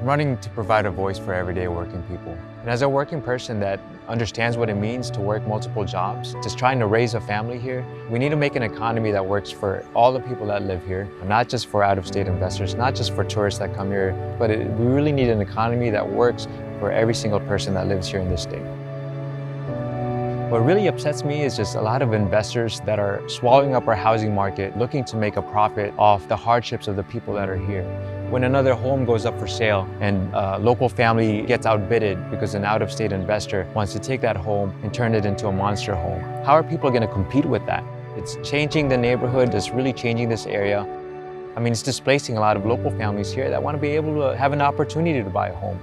I'm running to provide a voice for everyday working people. And as a working person that understands what it means to work multiple jobs, just trying to raise a family here, we need to make an economy that works for all the people that live here, not just for out-of-state investors, not just for tourists that come here, but we really need an economy that works for every single person that lives here in this state. What really upsets me is just a lot of investors that are swallowing up our housing market, looking to make a profit off the hardships of the people that are here. When another home goes up for sale and a local family gets outbidded because an out-of-state investor wants to take that home and turn it into a monster home, how are people going to compete with that? It's changing the neighborhood, it's really changing this area. I mean, it's displacing a lot of local families here that want to be able to have an opportunity to buy a home.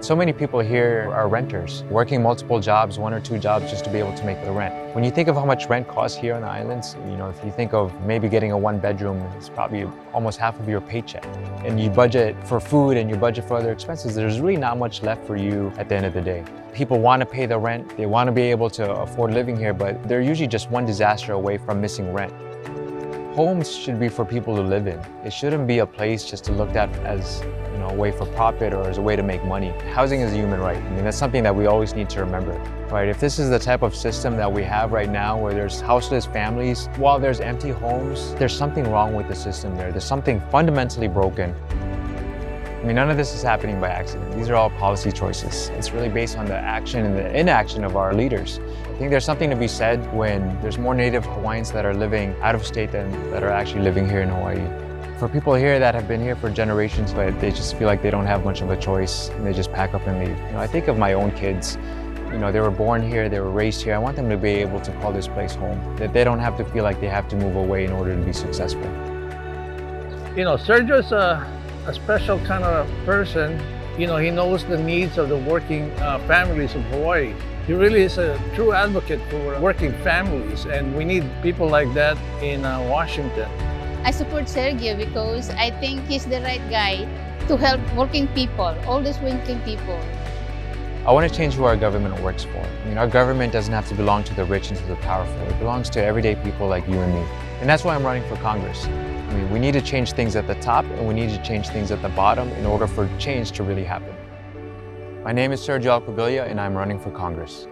So many people here are renters, working multiple jobs, 1 or 2 jobs just to be able to make the rent. When you think of how much rent costs here on the islands, if you think of maybe getting a 1-bedroom, it's probably almost half of your paycheck. And you budget for food and you budget for other expenses, there's really not much left for you at the end of the day. People want to pay the rent, they want to be able to afford living here, but they're usually just one disaster away from missing rent. Homes should be for people to live in. It shouldn't be a place just to look at as a way for profit or as a way to make money. Housing is a human right. I mean, that's something that we always need to remember, right? If this is the type of system that we have right now where there's houseless families while there's empty homes, there's something wrong with the system there. There's something fundamentally broken. I mean, none of this is happening by accident. These are all policy choices. It's really based on the action and the inaction of our leaders. I think there's something to be said when there's more Native Hawaiians that are living out of state than that are actually living here in Hawaii. For people here that have been here for generations, but they just feel like they don't have much of a choice and they just pack up and leave. I think of my own kids. They were born here, they were raised here. I want them to be able to call this place home, that they don't have to feel like they have to move away in order to be successful. Sergio's a special kind of person. He knows the needs of the working families of Hawaii. He really is a true advocate for working families, and we need people like that in Washington. I support Sergio because I think he's the right guy to help working people, all these working people. I want to change who our government works for. Our government doesn't have to belong to the rich and to the powerful. It belongs to everyday people like you and me. And that's why I'm running for Congress. We need to change things at the top and we need to change things at the bottom in order for change to really happen. My name is Sergio Alcubilla and I'm running for Congress.